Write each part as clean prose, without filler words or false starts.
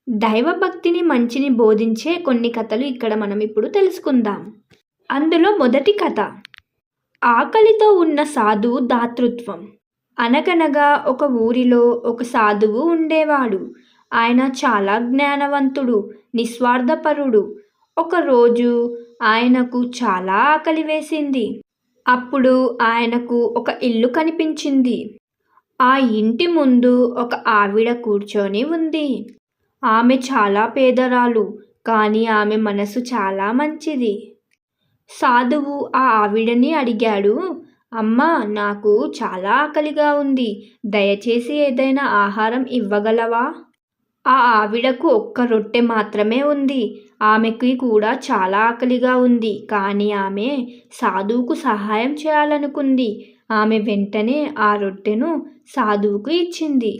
దైవభక్తిని, మంచిని బోధించే కొన్ని కథలు ఇక్కడ మనం ఇప్పుడు తెలుసుకుందాం. అందులో మొదటి కథ ఆకలితో ఉన్న సాధువు దాతృత్వం. అనగనగా ఒక ఊరిలో ఒక సాధువు ఉండేవాడు. ఆయన చాలా జ్ఞానవంతుడు, నిస్వార్థపరుడు. ఒకరోజు ఆయనకు చాలా ఆకలి వేసింది. అప్పుడు ఆయనకు ఒక ఇల్లు కనిపించింది. ఆ ఇంటి ముందు ఒక ఆవిడ కూర్చొని ఉంది. ఆమె చాలా పేదరాలు, కానీ ఆమె మనసు చాలా మంచిది. సాధువు ఆ ఆవిడని అడిగాడు, అమ్మా, నాకు చాలా ఆకలిగా ఉంది. దయచేసి ఏదైనా ఆహారం ఇవ్వగలవా? ఆ ఆవిడకు ఒక్క రొట్టె మాత్రమే ఉంది. ఆమెకి కూడా చాలా ఆకలిగా ఉంది. కానీ ఆమె సాధువుకు సహాయం చేయాలనుకుంది. ఆమె వెంటనే ఆ రొట్టెను సాధువుకు ఇచ్చింది.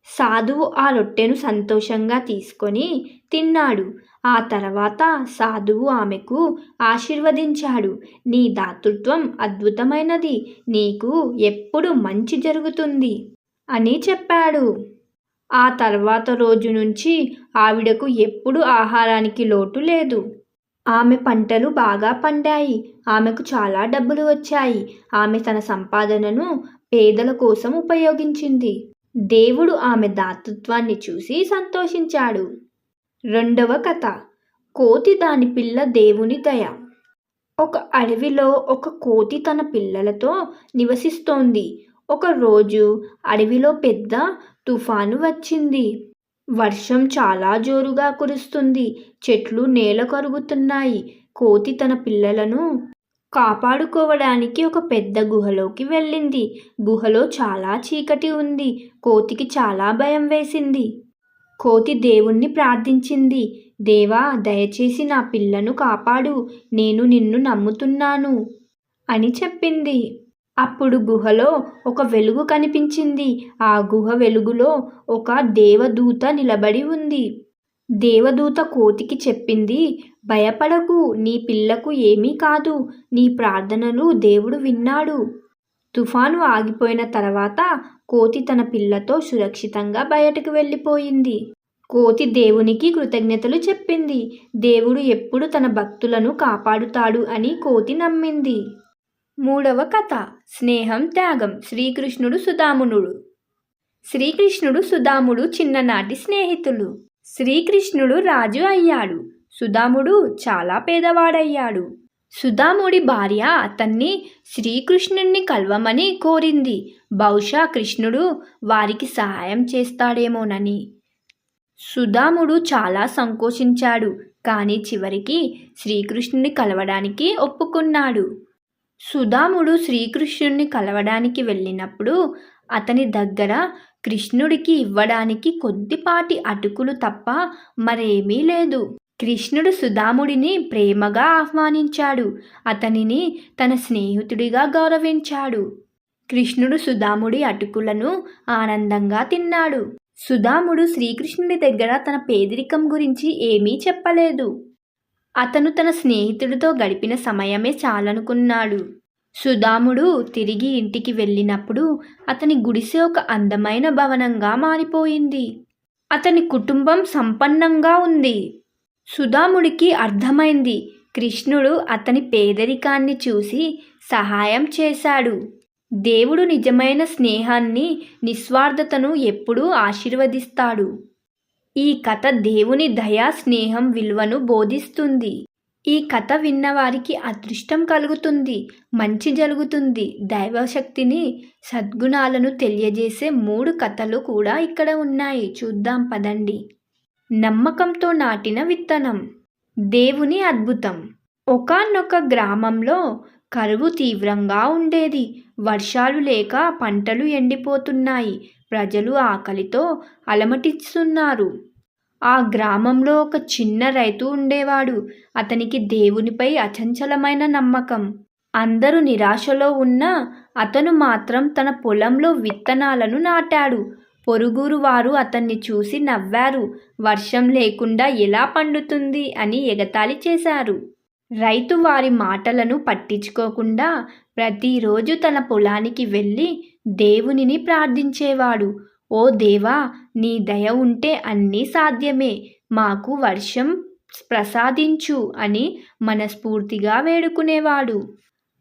సాధువు ఆ రొట్టెను సంతోషంగా తీసుకొని తిన్నాడు. ఆ తర్వాత సాధువు ఆమెకు ఆశీర్వదించాడు. నీ దాతృత్వం అద్భుతమైనది. నీకు ఎప్పుడు మంచి జరుగుతుంది అని చెప్పాడు. ఆ తర్వాత రోజు నుంచి ఆవిడకు ఎప్పుడు ఆహారానికి లోటు లేదు. ఆమె పంటలు బాగా పండాయి. ఆమెకు చాలా డబ్బులు వచ్చాయి. ఆమె తన సంపాదనను పేదల కోసం ఉపయోగించింది. దేవుడు ఆమె దాతృత్వాన్ని చూసి సంతోషించాడు. రెండవ కథ కోతి దాని పిల్ల దేవుని దయ. ఒక అడవిలో ఒక కోతి తన పిల్లలతో నివసిస్తోంది. ఒకరోజు అడవిలో పెద్ద తుఫాను వచ్చింది. వర్షం చాలా జోరుగా కురుస్తుంది. చెట్లు నేల కరుగుతున్నాయి. కోతి తన పిల్లలను కాపాడుకోవడానికి ఒక పెద్ద గుహలోకి వెళ్ళింది. గుహలో చాలా చీకటి ఉంది. కోతికి చాలా భయం వేసింది. కోతి దేవుణ్ణి ప్రార్థించింది. దేవా, దయచేసి నా పిల్లను కాపాడు. నేను నిన్ను నమ్ముతున్నాను అని చెప్పింది. అప్పుడు గుహలో ఒక వెలుగు కనిపించింది. ఆ గుహ వెలుగులో ఒక దేవదూత నిలబడి ఉంది. దేవదూత కోతికి చెప్పింది, భయపడకు, నీ పిల్లకు ఏమీ కాదు. నీ ప్రార్థనలు దేవుడు విన్నాడు. తుఫాను ఆగిపోయిన తర్వాత కోతి తన పిల్లతో సురక్షితంగా బయటకు వెళ్ళిపోయింది. కోతి దేవునికి కృతజ్ఞతలు చెప్పింది. దేవుడు ఎప్పుడు తన భక్తులను కాపాడుతాడు అని కోతి నమ్మింది. మూడవ కథ స్నేహం, త్యాగం. శ్రీకృష్ణుడు, సుదామునుడు. శ్రీకృష్ణుడు, సుదాముడు చిన్ననాటి స్నేహితులు. శ్రీకృష్ణుడు రాజు అయ్యాడు. సుదాముడు చాలా పేదవాడయ్యాడు. సుదాముడి భార్య అతన్ని శ్రీకృష్ణుణ్ణి కలవమని కోరింది. బహుశా కృష్ణుడు వారికి సహాయం చేస్తాడేమోనని. సుదాముడు చాలా సంకోచించాడు. కానీ చివరికి శ్రీకృష్ణుని కలవడానికి ఒప్పుకున్నాడు. సుదాముడు శ్రీకృష్ణుణ్ణి కలవడానికి వెళ్ళినప్పుడు అతని దగ్గర కృష్ణుడికి ఇవ్వడానికి కొద్దిపాటి అటుకులు తప్ప మరేమీ లేదు. కృష్ణుడు సుదాముడిని ప్రేమగా ఆహ్వానించాడు. అతనిని తన స్నేహితుడిగా గౌరవించాడు. కృష్ణుడు సుదాముడి అటుకులను ఆనందంగా తిన్నాడు. సుదాముడు శ్రీకృష్ణుడి దగ్గర తన పేదరికం గురించి ఏమీ చెప్పలేదు. అతను తన స్నేహితుడితో గడిపిన సమయమే చాలనుకున్నాడు. సుదాముడు తిరిగి ఇంటికి వెళ్ళినప్పుడు అతని గుడిసె ఒక అందమైన భవనంగా మారిపోయింది. అతని కుటుంబం సంపన్నంగా ఉంది. సుదాముడికి అర్థమైంది. కృష్ణుడు అతని పేదరికాన్ని చూసి సహాయం చేశాడు. దేవుడు నిజమైన స్నేహాన్ని, నిస్వార్థతను ఎప్పుడూ ఆశీర్వదిస్తాడు. ఈ కథ దేవుని దయా, స్నేహం విలువను బోధిస్తుంది. ఈ కథ విన్నవారికి అదృష్టం కలుగుతుంది, మంచి జరుగుతుంది. దైవశక్తిని, సద్గుణాలను తెలియజేసే 3 కథలు కూడా ఇక్కడ ఉన్నాయి. చూద్దాం పదండి. నమ్మకంతో నాటిన విత్తనం. దేవుని అద్భుతం. ఒకానొక గ్రామంలో కరువు తీవ్రంగా ఉండేది. వర్షాలు లేక పంటలు ఎండిపోతున్నాయి. ప్రజలు ఆకలితో అలమటిస్తున్నారు. ఆ గ్రామంలో ఒక చిన్న రైతు ఉండేవాడు. అతనికి దేవునిపై అచంచలమైన నమ్మకం. అందరూ నిరాశలో ఉన్నా అతను మాత్రం తన పొలంలో విత్తనాలను నాటాడు. పొరుగురు వారు అతన్ని చూసి నవ్వారు. వర్షం లేకుండా ఎలా పండుతుంది అని ఎగతాళి చేశారు. రైతు వారి మాటలను పట్టించుకోకుండా ప్రతిరోజు తన పొలానికి వెళ్ళి దేవునిని ప్రార్థించేవాడు. ఓ దేవా, నీ దయ ఉంటే అన్నీ సాధ్యమే, మాకు వర్షం ప్రసాదించు అని మనస్ఫూర్తిగా వేడుకునేవాడు.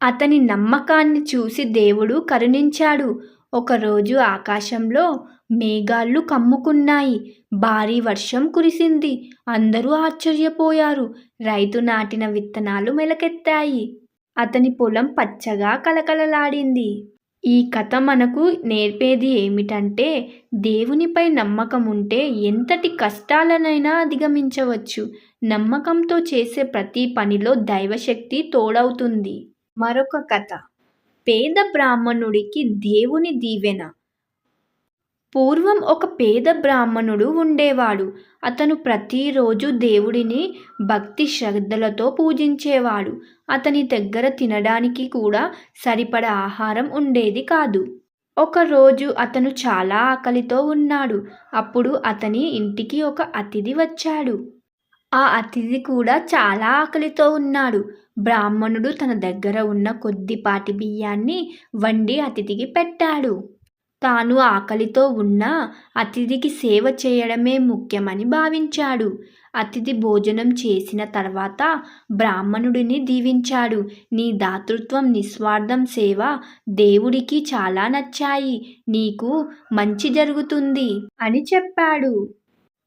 అతని నమ్మకాన్ని చూసి దేవుడు కరుణించాడు. ఒకరోజు ఆకాశంలో మేఘాలు కమ్ముకున్నాయి. భారీ వర్షం కురిసింది. అందరూ ఆశ్చర్యపోయారు. రైతు నాటిన విత్తనాలు మొలకెత్తాయి. అతని పొలం పచ్చగా కలకలలాడింది. ఈ కథ మనకు నేర్పేది ఏమిటంటే, దేవునిపై నమ్మకం ఉంటే ఎంతటి కష్టాలనైనా అధిగమించవచ్చు. నమ్మకంతో చేసే ప్రతి పనిలో దైవశక్తి తోడవుతుంది. మరొక కథ. పేద బ్రాహ్మణుడికి దేవుని దీవెన. పూర్వం ఒక పేద బ్రాహ్మణుడు ఉండేవాడు. అతను ప్రతిరోజు దేవుడిని భక్తి శ్రద్ధలతో పూజించేవాడు. అతని దగ్గర తినడానికి కూడా సరిపడా ఆహారం ఉండేది కాదు. ఒకరోజు అతను చాలా ఆకలితో ఉన్నాడు. అప్పుడు అతని ఇంటికి ఒక అతిథి వచ్చాడు. ఆ అతిథి కూడా చాలా ఆకలితో ఉన్నాడు. బ్రాహ్మణుడు తన దగ్గర ఉన్న కొద్దిపాటి బియ్యాన్ని వండి అతిథికి పెట్టాడు. తాను ఆకలితో ఉన్న అతిథికి సేవ చేయడమే ముఖ్యమని భావించాడు. అతిథి భోజనం చేసిన తర్వాత బ్రాహ్మణుడిని దీవించాడు. నీ దాతృత్వం, నిస్వార్థం సేవ దేవుడికి చాలా నచ్చాయి. నీకు మంచి జరుగుతుంది అని చెప్పాడు.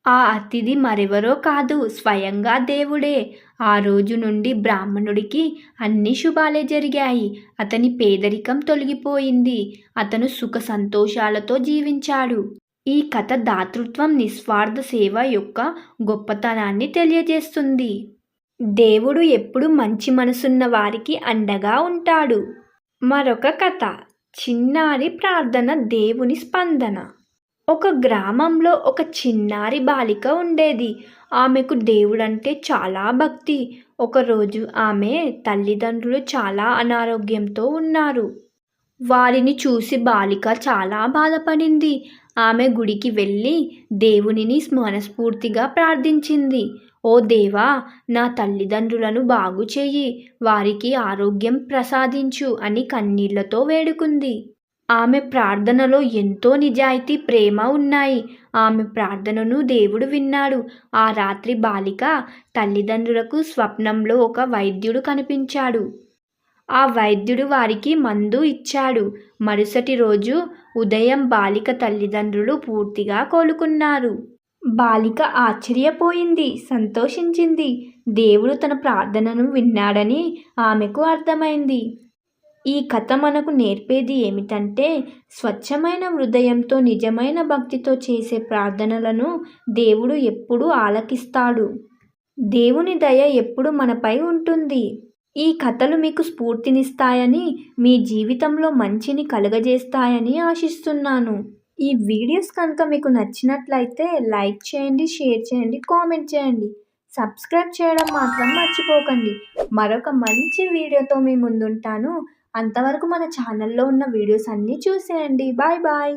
ఆ అతిథి మరెవరో కాదు, స్వయంగా దేవుడే. ఆ రోజు నుండి బ్రాహ్మణుడికి అన్ని శుభాలే జరిగాయి. అతని పేదరికం తొలగిపోయింది. అతను సుఖ సంతోషాలతో జీవించాడు. ఈ కథ దాతృత్వం, నిస్వార్థ సేవ యొక్క గొప్పతనాన్ని తెలియజేస్తుంది. దేవుడు ఎప్పుడు మంచి మనసున్న వారికి అండగా ఉంటాడు. మరొక కథ. చిన్నారి ప్రార్థన, దేవుని స్పందన. ఒక గ్రామంలో ఒక చిన్నారి బాలిక ఉండేది. ఆమెకు దేవుడంటే చాలా భక్తి. ఒకరోజు ఆమె తల్లిదండ్రులు చాలా అనారోగ్యంతో ఉన్నారు. వారిని చూసి బాలిక చాలా బాధపడింది. ఆమె గుడికి వెళ్ళి దేవునిని మనస్ఫూర్తిగా ప్రార్థించింది. ఓ దేవా, నా తల్లిదండ్రులను బాగు చెయ్యి, వారికి ఆరోగ్యం ప్రసాదించు అని కన్నీళ్లతో వేడుకుంది. ఆమె ప్రార్థనలో ఎంతో నిజాయితీ, ప్రేమ ఉన్నాయి. ఆమె ప్రార్థనను దేవుడు విన్నాడు. ఆ రాత్రి బాలిక తల్లిదండ్రులకు స్వప్నంలో ఒక వైద్యుడు కనిపించాడు. ఆ వైద్యుడు వారికి మందు ఇచ్చాడు. మరుసటి రోజు ఉదయం బాలిక తల్లిదండ్రులు పూర్తిగా కోలుకున్నారు. బాలిక ఆశ్చర్యపోయింది, సంతోషించింది. దేవుడు తన ప్రార్థనను విన్నాడని ఆమెకు అర్థమైంది. ఈ కథ మనకు నేర్పేది ఏమిటంటే, స్వచ్ఛమైన హృదయంతో, నిజమైన భక్తితో చేసే ప్రార్థనలను దేవుడు ఎప్పుడూ ఆలకిస్తాడు. దేవుని దయ ఎప్పుడు మనపై ఉంటుంది. ఈ కథలు మీకు స్ఫూర్తినిస్తాయని, మీ జీవితంలో మంచిని కలుగజేస్తాయని ఆశిస్తున్నాను. ఈ వీడియోస్ కనుక మీకు నచ్చినట్లయితే లైక్ చేయండి, షేర్ చేయండి, కామెంట్ చేయండి. సబ్స్క్రైబ్ చేయడం మాత్రం మర్చిపోకండి. మరొక మంచి వీడియోతో మీ ముందుంటాను. అంతవరకు మన ఛానల్లో ఉన్న వీడియోస్ అన్నీ చూసేయండి. Bye bye.